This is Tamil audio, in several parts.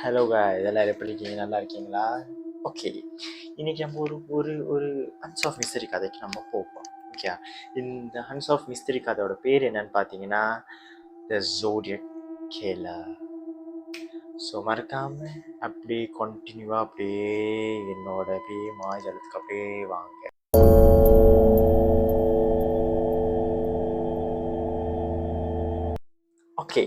ஹலோ காய்ஸ், எல்லாரும் எப்படி இருக்கீங்க? நல்லா இருக்கீங்களா? ஓகே, இன்னைக்கு நம்ம ஒரு ஒரு ஒரு ஹன்ஸ் ஆஃப் மிஸ்டரி கதைக்கு நம்ம போவோம். ஓகே, இந்த ஹன்ஸ் ஆஃப் மிஸ்டரி கதையோட பேர் என்னன்னு பார்த்தீங்கன்னா த ஜோடியக் கில்லர். ஸோ மறக்காம அப்படியே கண்டினியூவாக அப்படியே என்னோட அப்படியே மாஜலத்துக்கு அப்படியே வாங்க. ஓகே,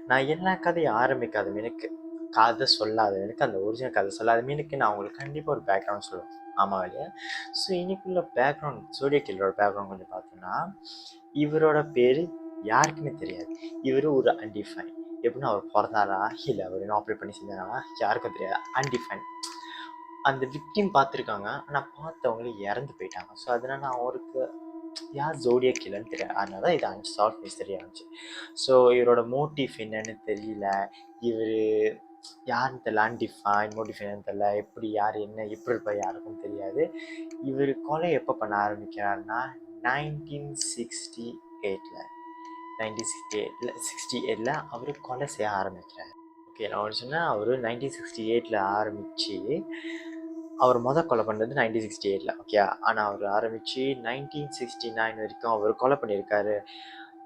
நான் எல்லா கதையும் ஆரம்பிக்காத எனக்கு கதை சொல்லாத எனக்கு அந்த ஒரிஜினல் கதை சொல்லாத மீனுக்கு நான் உங்களுக்கு கண்டிப்பாக ஒரு பேக்ரவுண்ட் சொல்லுவேன். ஆமாம் இல்லையா? ஸோ இன்னைக்குள்ள பேக்ரவுண்ட் ஜோடியக் கில்லரோட பேக்ரவுண்ட் கொஞ்சம் பார்த்தோன்னா, இவரோட பேர் யாருக்குமே தெரியாது. இவர் ஒரு அன்டிஃபைன். எப்படின்னா அவர் பிறந்தாரா இல்லை அவர் என்ன ஆப்ரேட் பண்ணி செஞ்சாரா யாருக்கும் தெரியாது. அன்டிஃபைன். அந்த விக்டிம் பார்த்துருக்காங்க, ஆனால் பார்த்தவங்களே இறந்து போயிட்டாங்க. ஸோ அதனால அவருக்கு யார் ஜோடியக் கில்லர்னு தெரியாது. அதனால தான் இது அன்சால்வ் மிஸ்டரியாக இருந்துச்சு. ஸோ இவரோட மோட்டிவ் என்னன்னு தெரியல. இவர் யாருன்னு தெரியல. அன்டிஃபைன் மோட்டிவ் என்னன்னு தெரியல. எப்படி யார் என்ன எப்படி இருப்பா யாருக்கும் தெரியாது. இவர் கொலை எப்போ பண்ண ஆரம்பிக்கிறாருன்னா 1968 1968 அவர் கொலை செய்ய ஆரம்பிக்கிறார். ஓகே, நான் ஒன்று சொன்னேன், அவர் 1968 ஆரம்பித்து அவர் கொலை பண்ணுறது 1968. ஓகே, ஆனால் அவர் ஆரம்பித்து 1969 வரைக்கும் அவர் கொலை பண்ணியிருக்காரு.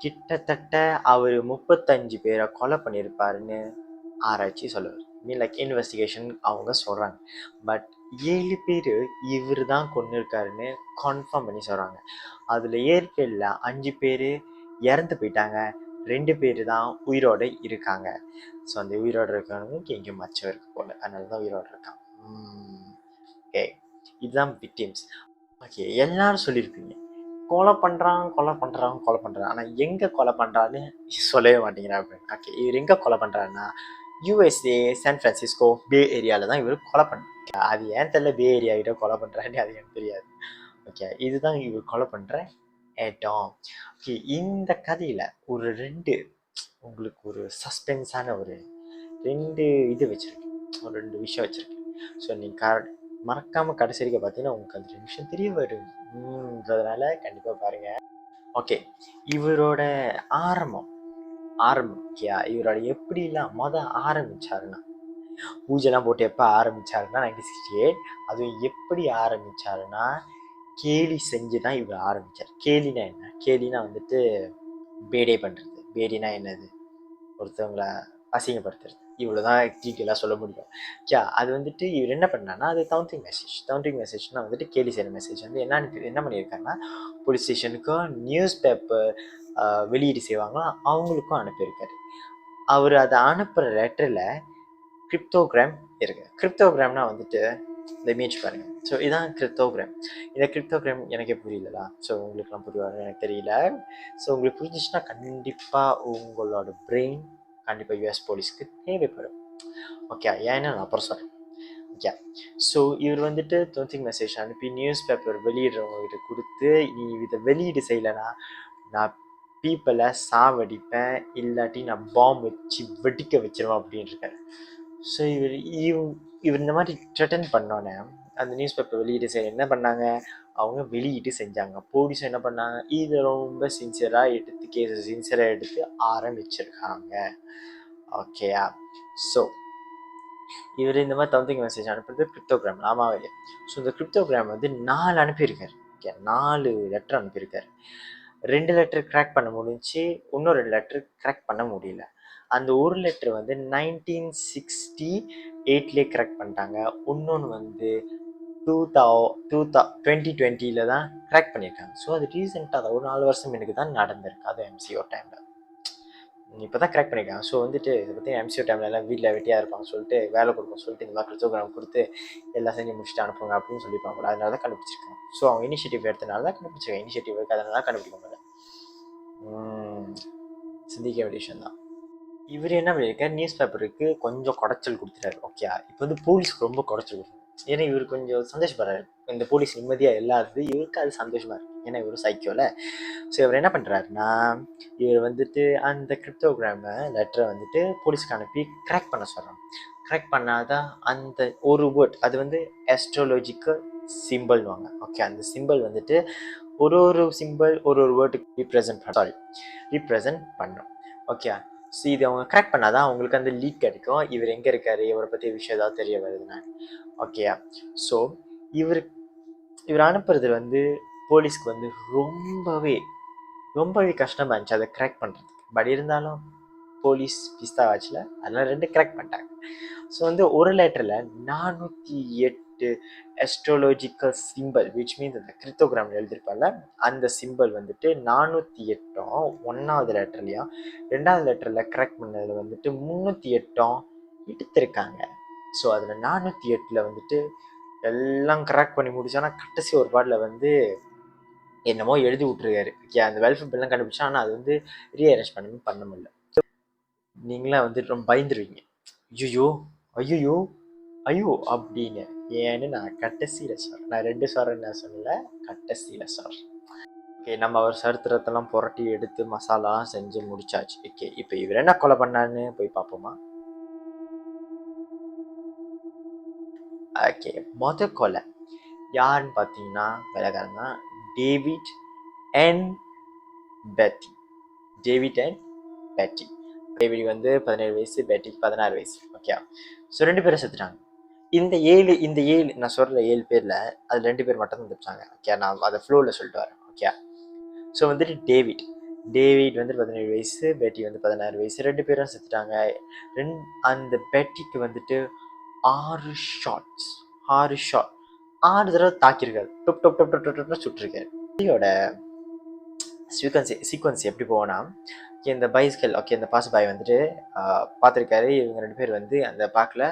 கிட்டத்தட்ட அவர் 35 பேரை கொலை பண்ணியிருப்பாருன்னு ஆராய்ச்சி சொல்லுவார். லைக் இன்வெஸ்டிகேஷன் அவங்க சொல்கிறாங்க. பட் 7 பேர் இவர் தான் கொன்னிருக்காருன்னு கன்ஃபார்ம் பண்ணி சொல்கிறாங்க. அதில் ஏற்கனவே 5 பேர் இறந்து போயிட்டாங்க, 2 பேர் தான் உயிரோடு இருக்காங்க. ஸோ அந்த உயிரோடு இருக்கிறவங்க எங்கேயும் மச்சம் இருக்கு போல், அதனால தான் உயிரோடு இருக்கான். ஓகே, இதுதான் விக்டிம்ஸ். ஓகே, எல்லாரும் சொல்லியிருப்பீங்க கொலை பண்ணுறான். ஆனால் எங்கே கொலை பண்ணுறான்னு சொல்லவே மாட்டேங்கிறான் அப்படின்னு. ஓகே, இவர் எங்கே கொலை பண்ணுறாருன்னா யூஎஸ்ஏ சான் ஃப்ரான்சிஸ்கோ பே ஏரியாவில் தான் இவர் கொலை பண்ணுறாங்க. அது ஏன் தெரியல பே ஏரியா கிட்ட கொலை பண்ணுறான்னு அது எனக்கு தெரியாது. ஓகே, இதுதான் இவர் கொலை பண்ணுற இடம். ஓகே, இந்த கதையில் ஒரு 2 உங்களுக்கு ஒரு சஸ்பென்ஸான ஒரு 2 இது வச்சுருக்கேன், ஒரு 2 விஷயம் வச்சுருக்கேன். ஸோ நீங்கள் மறக்காமல் கடைசி வரைக்கும் பார்த்தீங்கன்னா உங்களுக்கு அந்த 2 விஷயம் தெரிய வரும்ன்றதுனால கண்டிப்பாக பாருங்கள். ஓகே, இவரோட ஆரம்பம் ஓகேயா, இவரோட எப்படிலாம் ஆரம்பிச்சாருன்னா பூஜைலாம் போட்டு எப்போ ஆரம்பிச்சாருன்னா 1968. அதுவும் எப்படி ஆரம்பிச்சாருன்னா கேலி செஞ்சு தான் இவர் ஆரம்பித்தார். கேலினா என்ன? கேலினா வந்துட்டு பேடே பண்ணுறது. பேடினா என்னது? ஒருத்தவங்களை அசிங்கப்படுத்துறது. இவ்வளோதான் டீட்டெயிலாக சொல்ல முடியும். அது வந்துட்டு இவர் என்ன பண்ணான்னா அது தவுண்டிங் மெசேஜ்னால் வந்துட்டு கேலி செய்கிற மெசேஜ் வந்து என்ன பண்ணியிருக்காருன்னா போலீஸ் ஸ்டேஷனுக்கும் நியூஸ் பேப்பர் வெளியீடு செய்வாங்களோ அவங்களுக்கும் அனுப்பியிருக்காரு. அவர் அதை அனுப்புகிற லெட்டரில் கிரிப்டோகிராம் இருக்குது. கிரிப்டோகிராம்னா வந்துட்டு இந்த இமேஜ் பாருங்கள். ஸோ இதுதான் கிரிப்டோகிராம். இந்த கிரிப்டோகிராம் எனக்கே புரியலடா. ஸோ உங்களுக்குலாம் புரியுவாங்க எனக்கு தெரியல. ஸோ உங்களுக்கு புரிஞ்சிச்சுன்னா கண்டிப்பாக உங்களோட பிரெயின் கண்டிப்பாக யூஎஸ் போலீஸ்க்கு தேவைப்படும். ஓகே, ஏன்னா நான் அப்புறம் சொல்கிறேன். ஓகே, ஸோ இவர் வந்துட்டு டோன்டிங் மெசேஜ் அனுப்பி நியூஸ் பேப்பர் வெளியிடுறவங்ககிட்ட கொடுத்து நீ இதை வெளியீடு செய்யலைன்னா நான் பீப்பிளை சாவடிப்பேன், இல்லாட்டி நான் பாம்பு வச்சு வெடிக்க வச்சிருவேன் அப்படின்னு இருக்காரு. ஸோ இவர் இந்த மாதிரி த்ரெட்டன் பண்ணோன்னே அந்த நியூஸ் பேப்பர் வெளியீடு செய்ய என்ன பண்ணாங்க, அவங்க வெளியீட்டு செஞ்சாங்க. போலீஸும் என்ன பண்ணாங்க, இதை ரொம்ப சின்சியராக எடுத்து கேஸை சின்சியராக எடுத்து ஆரம்பிச்சிருக்காங்க. ஓகேயா? ஸோ இவர் இந்த மாதிரி தவுண்டிங் மெசேஜ் அனுப்புறது கிரிப்டோகிராம் ஆமாவே. ஸோ இந்த கிரிப்டோகிராம் வந்து 4 அனுப்பியிருக்காரு. ஓகே, 4 லெட்டர் அனுப்பியிருக்காரு. 2 லெட்டர் கிராக் பண்ண முடிஞ்சு, இன்னும் 2 லெட்டர் கிராக் பண்ண முடியல. அந்த ஒரு லெட்டர் வந்து 1968 கிராக் பண்ணிட்டாங்க. இன்னொன்று வந்து 2020 தான் கிராக் பண்ணியிருக்காங்க. ஸோ அது ரீசெண்டாக தான் ஒரு 4 வருஷம் எனக்கு தான் நடந்திருக்கு. அது எம்சிஓ டைமில் இப்போ தான் கிராக் பண்ணியிருக்காங்க. ஸோ வந்துட்டு இதை பற்றி எம்சிஓ டைமில் எல்லாம் வீட்டில் வெட்டியாக இருப்பாங்க சொல்லிட்டு வேலை கொடுப்போம் சொல்லிட்டு இந்த மாதிரி கிரிப்டோகிராம் கொடுத்து எல்லாம் செஞ்சு முடிச்சுட்டு அனுப்புங்க அப்படின்னு சொல்லியிருப்பாங்க. அதனால தான் கண்டுபிடிச்சிருக்காங்க. ஸோ அவங்க இனிஷியேட்டிவ் எடுத்தனால தான் கண்டுபிடிச்சிருக்காங்க. இனிஷியேட்டிவ் எடுக்காதனால தான் கண்டுபிடிக்க முடியல. சிந்திக்க வேண்டிய விஷயம் தான். இவர் என்ன பண்ணியிருக்காரு, நியூஸ் பேப்பருக்கு கொஞ்சம் குடைச்சல் கொடுத்துட்டாரு. ஓகே, இப்போ வந்து போலீஸ்க்கு ரொம்ப குடைச்சல் கொடுத்துருங்க. ஏன்னா இவர் கொஞ்சம் சந்தோஷப்படுறாரு, இந்த போலீஸ் நிம்மதியாக இல்லாதது இவருக்கு அது சந்தோஷமாக இருக்குது. ஏன்னா இவர் சைக்கோல. ஸோ இவர் என்ன பண்ணுறாருன்னா இவர் வந்துட்டு அந்த கிரிப்டோகிராமை லெட்டரை வந்துட்டு போலீஸ்க்கு அனுப்பி கிராக் பண்ண சொல்கிறாங்க. கிராக் பண்ணாதான் அந்த ஒரு வேர்ட் அது வந்து ஆஸ்ட்ராலஜிக்கல் சிம்பிள்வாங்க. ஓகே, அந்த சிம்பிள் வந்துட்டு ஒரு சிம்பிள் ஒரு வேர்டுக்கு ரீப்ரசன்ட் பண்ணும். ஓகே, ஸோ இது அவங்க கரெக்ட் பண்ணாதான் அவங்களுக்கு அந்த லீட் கிடைக்கும், இவர் எங்கே இருக்காரு, இவரை பற்றி விஷயம் ஏதாவது தெரிய வருதுன்னு. ஓகேயா? ஸோ இவர் இவர் அனுப்புறது வந்து போலீஸ்க்கு வந்து ரொம்பவே ரொம்பவே கஷ்டமாக இருந்துச்சு அதை கரெக்ட் பண்ணுறதுக்கு. பட் இருந்தாலும் போலீஸ் பிஸ்தா வாட்சில் அதெல்லாம் 2 கரெக்ட் பண்ணிட்டாங்க. ஸோ வந்து ஒரு லெட்டரில் 408 அஸ்ட்ரோலாஜிக்கல் சிம்பிள், விச் மீன்ஸ் அந்த கிரிப்டோகிராம் எழுதியிருப்பால அந்த சிம்பிள் வந்துட்டு 408 1வது லெட்டர்லையும் 2வது லெட்டரில் கரெக்ட் பண்ணதில் வந்துட்டு 308 எடுத்திருக்காங்க. ஸோ அதில் 408 வந்துட்டு எல்லாம் கரெக்ட் பண்ணி முடிச்சானா கடைசி ஒரு பாட்டில் வந்து என்னமோ எழுதி விட்டுருக்காரு. ஓகே, அந்த வெல்ஃபேர்லாம் கண்டுபிடிச்சா, ஆனால் அது வந்து ரீஅரேஞ்ச் பண்ண முடியல. நீங்களாம் வந்து ரொம்ப பயந்துருவீங்க, ஐயோ ஐயோ ஐயோ அப்படின்னு. ஏன்னு நான் கடைசியில் சொல்கிறேன். நான் 2 சொல்கிறேன்னு நான் சொல்லலை, கடைசியில் சொல்கிறேன். ஓகே, நம்ம அவர் சரித்திரத்தெல்லாம் புரட்டி எடுத்து மசாலாலாம் செஞ்சு முடிச்சாச்சு. ஓகே, இப்போ இவர் என்ன கொலை பண்ணான்னு போய் பார்ப்போமா? ஓகே, கொலை யாருன்னு பார்த்தீங்கன்னா வேலைக்காரன் தான், டேவிட் அண்ட் பெட்டி. டேவிட் அண்ட் பெட்டி. டேவிட் வந்து 17 வயசு, பெட்டிக்கு 16 வயசு. ஓகே, ஸோ 2 பேரும் செத்துட்டாங்க. இந்த 7 நான் சொல்கிற 7 பேரில் அது 2 பேர் மட்டும் தான் தப்பிச்சாங்க. ஓகே, நான் அதை ஃப்ளோவில் சொல்லிட்டு வரேன். ஓகே, ஸோ வந்துட்டு டேவிட் வந்து 17 வயசு, பெட்டி வந்து 16 வயசு. 2 பேரும் செத்துட்டாங்க. அந்த பெட்டிக்கு வந்துட்டு 6 ஷாட் 6 தடவை தாக்கியிருக்காரு. டொப் டொப் டொப் டொப் டொப் சுட்டிருக்காரு. பெட்டியோட சீக்வன்ஸ் எப்படி போவோன்னா, இந்த பைஸ்கல் ஓகே இந்த பாஸ் பாய் வந்துட்டு பார்த்துருக்காரு, இவங்க 2 பேர் வந்து அந்த பார்க்கில்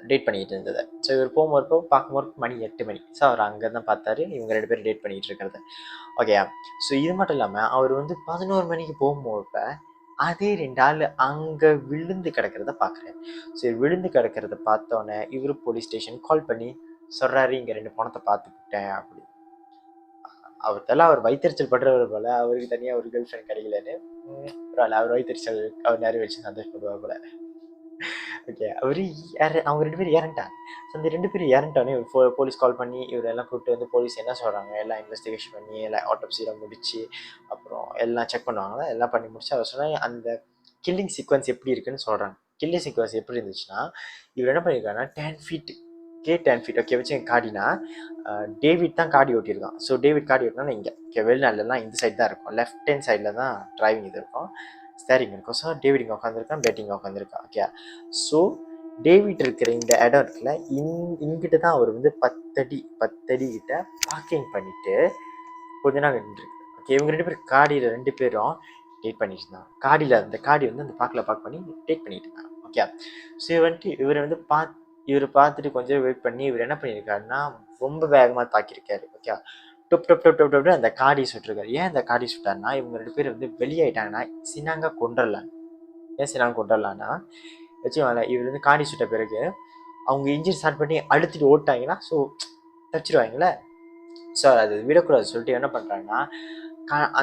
டேட் பண்ணிக்கிட்டு இருந்தது. ஸோ இவர் போகும்போது பார்க்கும்போது மணி 8 மணி. ஸோ அவர் அங்கே தான் பார்த்தாரு இவங்க 2 பேரும் டேட் பண்ணிகிட்டு இருக்கிறது. ஓகே, ஸோ இது மட்டும் இல்லாமல் அவர் வந்து 11 மணிக்கு போகும்போது அதே 2 ஆள் அங்கே விழுந்து கிடக்கிறத பார்க்குறாரு. ஸோ விழுந்து கிடக்கிறத பார்த்தோன்னே இவர் போலீஸ் ஸ்டேஷன் கால் பண்ணி சொல்கிறாரு, இங்கே 2 பணத்தை பார்த்துக்கிட்டேன் அப்படி. அவர்த்தெல்லாம் அவர் வைத்தறிச்சல் படுறவர் போல, அவருக்கு தனியாக ஒரு கேர்ள் ஃப்ரெண்ட் கிடைக்கலன்னு அவர் வைத்தறிச்சல் அவர் நிறைய வச்சு சந்தோஷப்படுவார் போல. ஓகே, அவங்க 2 பேரும் இறந்துட்டாங்க. ஸோ அந்த 2 பேரும் இறந்துட்டோன்னே இவர் போலீஸ் கால் பண்ணி இவரெல்லாம் கூப்பிட்டு வந்து போலீஸ் என்ன சொல்கிறாங்க எல்லாம் இன்வெஸ்டிகேஷன் பண்ணி எல்லாம் ஆட்டோப்சியில் முடிச்சு அப்புறம் எல்லாம் செக் பண்ணுவாங்களா, எல்லாம் பண்ணி முடிச்சு அவர் சொன்னால் அந்த கில்லிங் சீக்வன்ஸ் எப்படி இருக்குன்னு சொல்கிறாங்க. கில்லிங் சீக்வன்ஸ் எப்படி இருந்துச்சுன்னா, இவர் என்ன பண்ணியிருக்காருன்னா 10 ஃபீட் ஓகே வச்சு காடினா டேவிட் தான் காடி ஓட்டியிருக்கான். ஸோ டேவிட் காடி ஓட்டினா இங்கே ஓகே வெளிநாடுலாம் இந்த சைட் தான் இருக்கும், லெஃப்ட் ஹேண்ட் சைடில் தான் டிரைவிங் இது இருக்கும், ஸ்டேரிங் இருக்கும். ஸோ டேவிட் இங்கே உட்காந்துருக்கான், பேட்டிங் உட்காந்துருக்கான். ஓகே, ஸோ டேவிட் இருக்கிற இந்த இடம் இருக்குல்ல, இங்கிட்ட தான் அவர் வந்து 10 அடி கிட்ட பார்க்கிங் பண்ணிட்டு கொஞ்ச நாள் நின்றுருக்கு. ஓகே, இவங்க 2 பேரும் காடியில் 2 பேரும் டேட் பண்ணிட்டு இருந்தாங்க. காடியில் அந்த காடி வந்து அந்த பார்க் பண்ணி டேட் பண்ணிட்டு இருந்தாங்க. ஓகே, ஸோ இவர் வந்து இவர் பார்த்துட்டு கொஞ்சம் வெயிட் பண்ணி இவர் என்ன பண்ணியிருக்காருன்னா ரொம்ப வேகமாக தாக்கியிருக்காரு. ஓகே, டொப் டொப் டொப் டொப் டொப் அந்த காடி சுட்டிருக்காரு. ஏன் அந்த காடி சுட்டாருன்னா இவங்க 2 பேர் வந்து வெளியாயிட்டாங்கன்னா சினாங்க கொண்டுடலாம். ஏன் சினாங்க கொண்டுடலான்னா வச்சுக்கோங்கள, இவர் வந்து காடி சுட்ட பிறகு அவங்க இன்ஜின் ஸ்டார்ட் பண்ணி அழுத்திட்டு ஓட்டாங்கன்னா ஸோ தப்பிச்சிருவாங்களே. ஸோ அது விடக்கூடாது சொல்லிட்டு என்ன பண்ணுறாங்கன்னா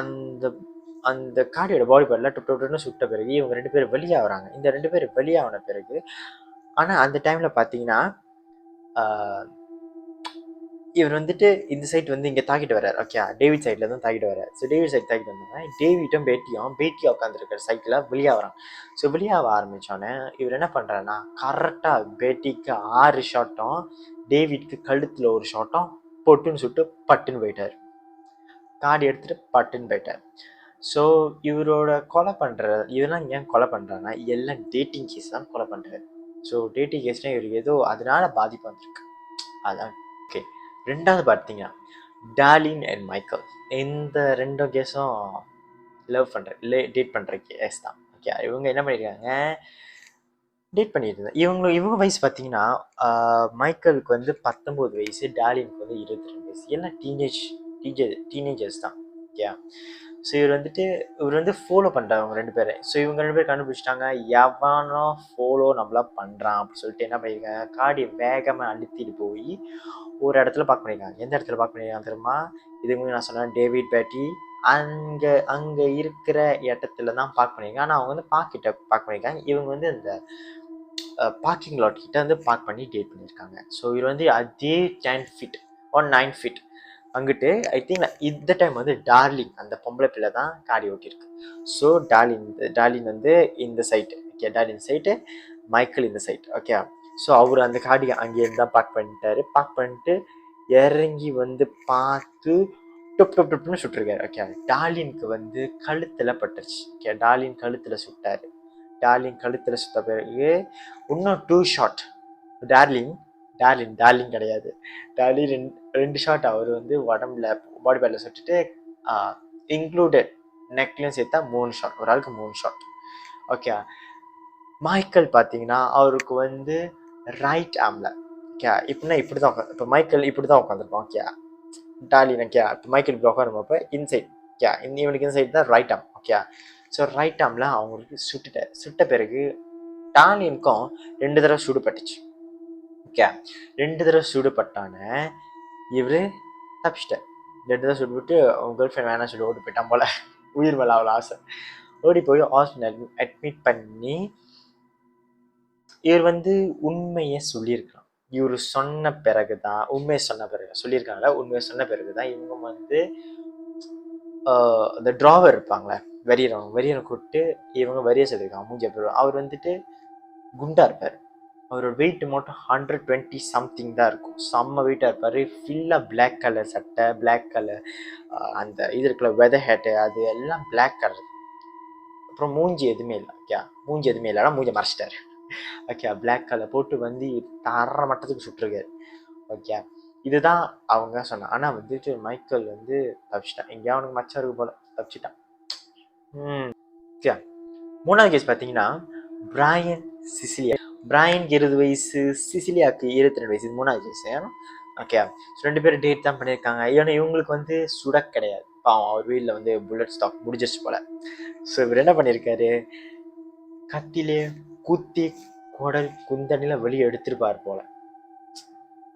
அந்த அந்த காடியோட பாடி பார்ட்டில் டொப் டொப்னு சுட்ட பிறகு இவங்க 2 பேர் வெளியாகிறாங்க. இந்த 2 பேர் வெளியாகின பிறகு ஆனால் அந்த டைமில் பார்த்தீங்கன்னா இவர் வந்துட்டு இந்த சைட் வந்து இங்கே தாக்கிட்டு வர்றாரு. ஓகே, டேவிட் சைடில் தான் தாக்கிட்டு வர்றாரு. ஸோ டேவிட் சைட் தாக்கிட்டு வந்தாங்க. டேவிட்டும் பேட்டியும் உட்காந்துருக்கிற சைட்டில் வெளியாகிறான். ஸோ வெளியாக ஆரம்பித்தோடனே இவர் என்ன பண்ணுறாருன்னா கரெக்டாக பேட்டிக்கு 6 ஷாட்டும் டேவிட்க்கு கழுத்தில் ஒரு ஷாட்டும் பொட்டுன்னு சுட்டு பட்டுன்னு போயிட்டார். காடி எடுத்துகிட்டு பட்டுன்னு போயிட்டார். ஸோ இவரோட இவரெல்லாம் ஏன் கொலை பண்ணுறாங்கன்னா எல்லாம் டேட்டிங் கேஸ் தான் கொலை பண்ணுறாரு. ஸோ டேட்டிங் கேஸ்னால் இவருக்கு ஏதோ அதனால பாதிப்பு வந்திருக்கு. அதான் ஓகே. 2வது பார்த்தீங்கன்னா டார்லின் அண்ட் மைக்கேல். இந்த 2 கேஸும் டேட் பண்ணுற கேஸ் தான். ஓகே, இவங்க என்ன பண்ணியிருக்காங்க, டேட் பண்ணிட்டு இருந்தாங்க. இவங்க வயசு பார்த்தீங்கன்னா மைக்கேலுக்கு வந்து 19 வயசு, டார்லினுக்கு வந்து 22 வயசு. எல்லாம் டீனேஜர்ஸ் தான். ஓகே, ஸோ இவர் வந்து ஃபாலோ பண்ணுறாங்க அவங்க 2 பேரை. ஸோ இவங்க 2 பேர் கண்டுபிடிச்சிட்டாங்க எவனோ ஃபாலோ நம்மளா பண்ணுறான் அப்படின்னு சொல்லிட்டு என்ன பண்ணியிருக்காங்க, காடி வேகமாக அழுத்திட்டு போய் ஒரு இடத்துல பார்க்க பண்ணியிருக்காங்க. எந்த இடத்துல பார்க்க பண்ணியிருக்காங்க தெரியுமா? இதுக்கு நான் சொன்னேன் டேவிட் பேட்டி அங்கே இருக்கிற இடத்துல தான் பார்க்க பண்ணியிருக்காங்க. ஆனால் அவங்க வந்து பார்க் பண்ணியிருக்காங்க. இவங்க வந்து அந்த பார்க்கிங் லாட் கிட்ட வந்து பார்க் பண்ணி டேட் பண்ணியிருக்காங்க. ஸோ இவர் வந்து அதே 10 ஃபீட் 9 ஃபீட் அங்கிட்டு ஐ திங்க் இந்த டைம் வந்து டார்லிங் அந்த பொம்பளை பிள்ளை தான் காடி ஓட்டியிருக்கு. ஸோ டார்லின் வந்து இந்த side, okay, Darlin side, Michael இந்த சைட், ஓகே. ஸோ அவர் அந்த காடி அங்கேருந்து தான் பார்க் பண்ணிட்டாரு. பார்க் பண்ணிட்டு இறங்கி வந்து பார்த்து டொப் டொப் டொப்னு சுட்டிருக்காரு. ஓகே, டார்லினுக்கு வந்து கழுத்தில் பட்டுருச்சு. ஓகே, டார்லின் கழுத்தில் சுட்டாரு. டார்லின் கழுத்தில் சுட்ட பிறகு இன்னும் 2 ஷாட். டார்லின் கிடையாது, டார்லின் ரெண்டு ஷாட் அவர் வந்து உடம்புல பாடி பார்ட்டில் சுட்டுட்டு இன்க்ளூடட் நெக்லையும் சேர்த்தா 3 ஷாட், ஒரு ஆளுக்கு 3 ஷாட். ஓகே, மைக்கேல் பார்த்தீங்கன்னா அவருக்கு வந்து ரைட் ஆர்மில், ஓகே, இப்படின்னா இப்படி தான் இப்போ மைக்கேல் இப்படி தான் உட்காந்துருப்பான். ஓகே, டார்லின், ஓகே, இப்போ மைக்கேல் இப்படி உட்காருப்போ இன்சைட், ஓகே, இவனுக்கு இன்சைட் தான் right arm. Okay, so right ஆர்மில் அவங்களுக்கு சுட்ட பிறகு டார்லினுக்கும் 2 தடவை சுடுபட்டுச்சு. ஓகே, 2 தடவை சுடுபட்டான இவர் தப்பிச்சிட்டார். 2 தடவை சுடுபட்டு அவங்க கேர்ள் ஃப்ரெண்ட் வேணாம் சொல்லி ஓடி போயிட்டான் போல. உயிர் மேலே அவ்வளோ ஆசை. ஓடி போய் ஹாஸ்பிட்டல் அட்மிட் பண்ணி இவர் வந்து உண்மையை சொல்லியிருக்கலாம். இவர் சொன்ன பிறகு தான் உண்மையை சொல்லியிருக்காங்களா, உண்மையை சொன்ன பிறகு தான் இவங்க வந்து இந்த ட்ராவர் இருப்பாங்களே, வெறியனை கூப்பிட்டு இவங்க வெறிய சொல்லியிருக்காங்க. மூஞ்சி அப்படி அவர் வந்துட்டு குண்டா இருப்பார். அவரோட வெயிட் மட்டும் 120 சம்திங் தான் இருக்கும். செம்ம வெயிட்டாக இருப்பார். ஃபுல்லாக பிளாக் கலர் சட்டை, பிளாக் கலர் அந்த இது இருக்குல்ல வெதர் ஹேட்டு, அது எல்லாம் பிளாக் கலர். அப்புறம் மூஞ்சி எதுவுமே இல்லை. ஓகே, மூஞ்சி எதுவுமே இல்லை, ஆனால் மூஞ்சி மறைச்சிட்டாரு. ஓகே, பிளாக் கலர் போட்டு வந்து தர மட்டத்துக்கு சுட்டுருக்காரு. ஓகே, இதுதான் அவங்க சொன்னாங்க. ஆனால் வந்துட்டு மைக்கேல் வந்து தப்பிச்சிட்டான். எங்கேயா அவனுக்கு மச்சம் இருக்கு போல, தப்பிச்சிட்டான். ஓகே, 3வது கேஸ் பார்த்தீங்கன்னா பிரையன் சிசிலியா. பிரையனுக்கு 20 வயசு, சிசிலியாவுக்கு 22 வயசு. இது 3வது கேஸ். ஓகே, 2 பேரும் டேட் தான் பண்ணியிருக்காங்க. ஏன்னா இவங்களுக்கு வந்து சுட கிடையாது. பாவம், அவர் வீட்டில் வந்து புல்லட் ஸ்டாக் முடிஞ்சிருச்சு போல. ஸோ இவர் என்ன பண்ணியிருக்காரு, கத்திலே குத்தி குடல் குந்தணியில் வெளியே எடுத்துருப்பார் போல.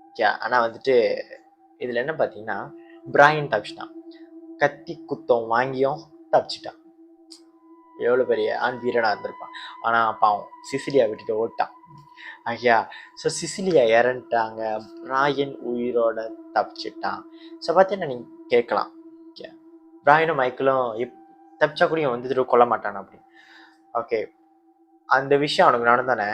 ஓகே, ஆனால் வந்துட்டு இதில் என்ன பார்த்தீங்கன்னா பிரையன் தப்பிச்சிட்டான். கத்தி குத்தம் வாங்கியும் தப்பிச்சிட்டான். எவ்வளோ பெரிய ஆண் வீரனாக இருந்திருப்பான். ஆனால் பாவம் சிசிலியா விட்டுட்டு ஓட்டான். ஐயா, ஸோ சிசிலியா இறந்துட்டாங்க, பிராயன் உயிரோட தப்பிச்சிட்டான். ஸோ பார்த்தீங்கன்னா நீங்கள் கேட்கலாம், ஓகே, பிராயனும் மைக்கிளும் தப்பிச்சா கூட வந்துட்டு கொல்ல மாட்டான் அப்படி. ஓகே, அந்த விஷயம் அவனுக்கு நடந்தானே,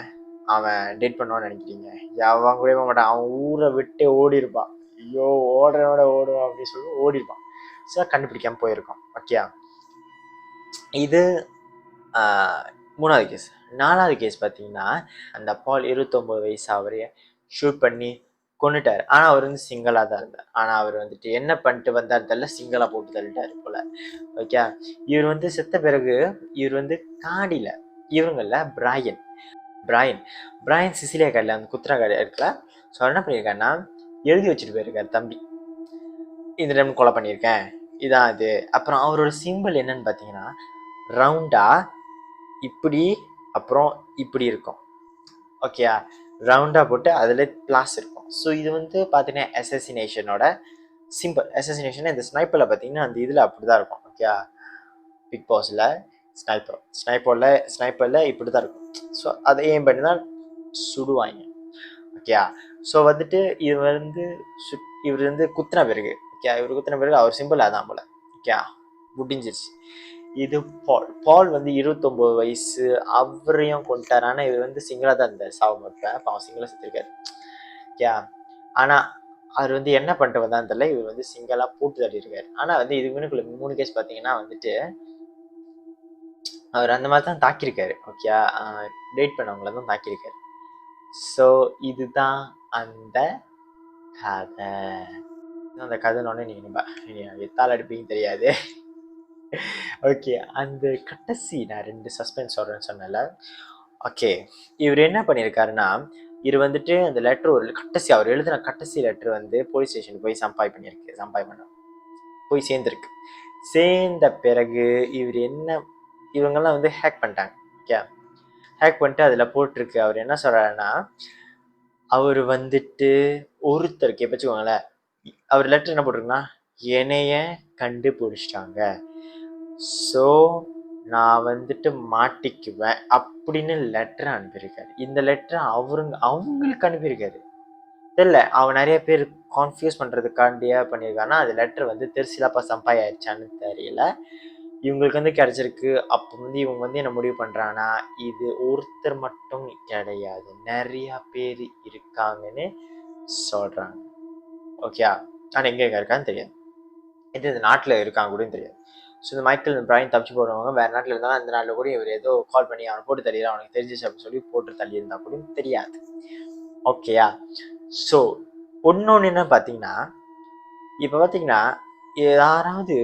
அவன் டேட் பண்ணுவான்னு நினைக்கிறீங்க? அவன் கூட மாட்டான். அவன் ஊரை விட்டு ஓடி இருப்பான். ஐயோ, ஓடுறவனோட ஓடுவான் அப்படின்னு சொல்லி ஓடிருப்பான். ஸோ கண்டுபிடிக்காம போயிருக்கான். ஓகே, இது 3வது கேஸ். 4வது கேஸ் பார்த்தீங்கன்னா அந்த பால் 29 வயசு அவரையே ஷூட் பண்ணி கொண்டுட்டார். ஆனால் அவர் வந்து சிங்கிளாக தான் இருந்தார். ஆனால் அவர் வந்துட்டு என்ன பண்ணிட்டு வந்தார் தெரியல, சிங்கிளாக போட்டு தள்ளிட்டார் போல. ஓகே, இவர் வந்து செத்த பிறகு இவர் வந்து காடியில் இவங்கள பிராயன் சிசிலியா காடியில் அந்த குத்துரா காடி இருக்கல. ஸோ என்ன பண்ணியிருக்காருன்னா எழுதி வச்சுட்டு போயிருக்காரு, தம்பி இந்த டைம் கொலை பண்ணியிருக்கேன், இதான் அது. அப்புறம் அவரோட சிம்பிள் என்னன்னு பார்த்தீங்கன்னா ரவுண்டா இப்படி அப்புறம் இப்படி இருக்கும். ஓகே, ரவுண்டாக போட்டு அதில் பிளாஸ் இருக்கும். ஸோ இது வந்து பார்த்தீங்கன்னா அசசினேஷனோட சிம்பிள். அசசினேஷன் இந்த ஸ்னைப்பரில் பார்த்தீங்கன்னா அந்த இதில் அப்படி தான் இருக்கும். ஓகே, பிக் பாஸில் ஸ்னைப்பரில் இப்படி தான் இருக்கும். ஸோ அதை ஏன் பண்ணி தான் சுடுவாங்க. ஓகே, ஸோ வந்துட்டு இவர் வந்து குத்துன பிறகு, ஓகே, இவர் குத்துன பிறகு அவர் சிம்பிள் அதான் போல. ஓகே, முடிஞ்சிருச்சு. இது பால் வந்து 29 வயசு, அவரையும் கொண்டார். ஆனால் இவர் வந்து சிங்கிளாக தான் இருந்தார். சாவு மறுப்பேன், அவன் சிங்கிளாக செத்துருக்காரு. ஓகே, ஆனால் அவர் வந்து என்ன பண்ணிட்டு வந்தான்னு தெரியல, இவர் வந்து சிங்கிளாக போட்டு தள்ளியிருக்காரு. ஆனால் வந்து இதுக்கு முன்னுக்குள்ள 3 கேஸ் பார்த்தீங்கன்னா வந்துட்டு அவர் அந்த மாதிரி தான் தாக்கியிருக்காரு. ஓகே, டேட் பண்ணவங்கள தான் தாக்கியிருக்காரு. ஸோ இதுதான் அந்த கதை. அந்த கதைனோடனே நீங்கள் எத்தால் அடிப்பீங்க தெரியாது. ஓகே, அந்த கடைசி நான் 2 சஸ்பென்ஸ் சொல்கிறேன்னு சொன்னல. ஓகே, இவர் என்ன பண்ணியிருக்காருன்னா இவர் வந்துட்டு அந்த லெட்டர் ஒரு அவர் எழுதின கடைசி லெட்டர் வந்து போலீஸ் ஸ்டேஷனுக்கு போய் சம்பாய் பண்ண போய் சேர்ந்துருக்கு. சேர்ந்த பிறகு இவங்கெல்லாம் வந்து ஹேக் பண்ணிட்டாங்க. ஓகே, ஹேக் பண்ணிட்டு அதில் போட்டிருக்கு. அவர் என்ன சொல்கிறாருன்னா அவர் வந்துட்டு ஒருத்தருக்கு எப்பச்சுக்கோங்களேன், அவர் லெட்டர் என்ன போட்டிருக்குன்னா என்னைய கண்டுபிடிச்சிட்டாங்க, ஸோ நான் வந்துட்டு மாட்டிக்குவேன் அப்படின்னு லெட்டர் அனுப்பியிருக்காரு. இந்த லெட்டர் அவங்களுக்கு அனுப்பியிருக்காரு. தெரியல, அவன் நிறைய பேர் கான்ஃபியூஸ் பண்ணுறதுக்காண்டியே பண்ணியிருக்கான்னா அது லெட்டர் வந்து திருசிலாப்பா சம்பாய் ஆயிடுச்சான்னு தெரியல. இவங்களுக்கு வந்து கிடச்சிருக்கு. அப்போ வந்து இவங்க வந்து என்ன முடிவு பண்ணுறாங்கன்னா இது ஒருத்தர் மட்டும் கிடையாது, நிறையா பேர் இருக்காங்கன்னு சொல்கிறாங்க. ஓகே, ஆனால் எங்கே இருக்கான்னு தெரியாது. இது இந்த நாட்டில் இருக்காங்க கூட தெரியாது. ஸோ இந்த மைக்கேல் பிரையன் தப்பிச்சு போடுவாங்க, வேறு நாட்டில் இருந்தாலும் அந்த நாட்டில் கூட இவர் ஏதோ கால் பண்ணி அவனை போட்டு தள்ளிடுற, அவனுக்கு தெரிஞ்சிச்சு அப்படின்னு சொல்லி போட்டு தள்ளியிருந்தா கூட தெரியாது. ஓகேயா? ஸோ ஒன்னொன்று என்ன பார்த்தீங்கன்னா, இப்போ பார்த்தீங்கன்னா யாராவது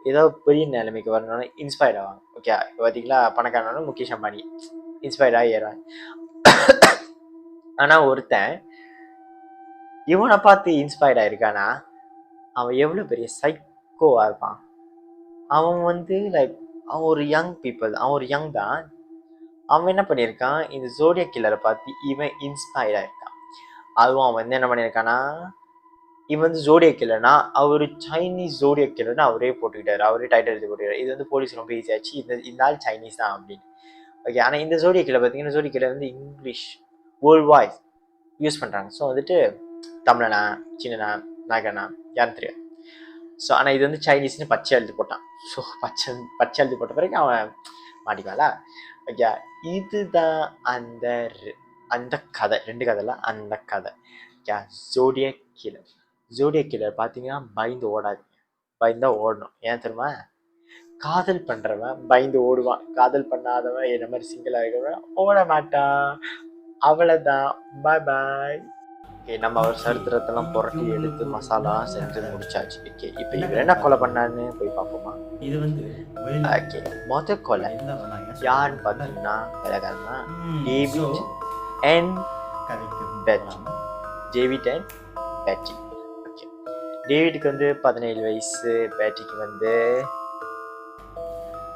ஏதாவது பெரிய நிலைமைக்கு வரணும்னா இன்ஸ்பயர்ட் ஆவாங்க. ஓகே, இப்போ பார்த்தீங்களா பணக்காரனாலும் முகேஷ் அம்பானி இன்ஸ்பயர்ட் ஆகி ஏறுவாங்க. ஆனால் ஒருத்தன் இவனை பார்த்து இன்ஸ்பயர்ட் ஆயிருக்கானா அவன் எவ்வளோ பெரிய சைக்கோவாக இருப்பான். அவன் வந்து லைக் அவன் ஒரு யங் பீப்புள், அவன் ஒரு யங் தான். அவன் என்ன பண்ணியிருக்கான், இந்த ஜோடியாக் கில்லரை பார்த்து இவன் இன்ஸ்பயர்ட் ஆயிருக்கான். அதுவும் அவன் வந்து என்ன பண்ணியிருக்கானா, இவன் வந்து ஜோடியாக் கில்லர்னா அவர் சைனீஸ் ஜோடியாக் கில்லர்னு அவரே போட்டுக்கிட்டாரு, அவரே டைட்டில் எழுதி போட்டுக்கிட்டாரு. இது வந்து போலீஸ் ரொம்ப ஈஸி ஆச்சு, இந்த ஆள் சைனீஸ் தான் அப்படின்னு. ஓகே, ஆனால் இந்த ஜோடியாக் கில்லர் பார்த்தீங்கன்னா ஜோடியாக் கில்லர் வந்து இங்கிலீஷ் வேர்ல்ட் வைட் யூஸ் பண்ணுறாங்க. ஸோ வந்துட்டு தமிழனா சீனனா நாகனா யாரும் தெரியாது. ஸோ ஆனால் இது வந்து சைனீஸ்னு பச்சை எழுதி போட்டான். ஸோ பச்சை எழுதி போட்ட பிறகு அவன் மாட்டிக்குவாளா. ஓகே, இதுதான் அந்த அந்த கதை, 2 கதைலாம் அந்த கதை. Okay, zodiac killer. Zodiac killer பார்த்தீங்கன்னா பயந்து ஓடாதீங்க, பயந்தா ஓடணும். ஏன் தெரியுமா, காதல் பண்ணுறவன் பயந்து ஓடுவான், காதல் பண்ணாதவன் என்ன மாதிரி சிங்கிள் ஆகிறவன் ஓட மாட்டான். அவ்வளோதான், பாய் பாய். ஓகே, நம்ம அவர் சரித்திரத்தெல்லாம் புரட்டி எடுத்து மசாலாலாம் செஞ்சு முடிச்சாச்சு. ஓகே, இப்போ இவர் என்ன கொலை பண்ணான்னு போய் பார்ப்போமா. இது வந்து ஓகே, மொத கொலை யாருன்னு பார்த்தீங்கன்னா கலகாரனா டேவிட் அண்ட் பெட்டி. டேவிட் அண்ட் பெட்டி. ஓகே, டேவிடுக்கு வந்து 17 வயசு, பெட்டிக்கு வந்து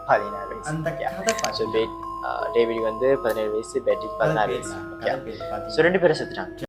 16 வயசு. ஸோ டேவிட் வந்து 17 வயசு, பெட்டிக்கு 16 வயசு. ஓகே, ஸோ 2 பேரும் செத்துட்டாங்க.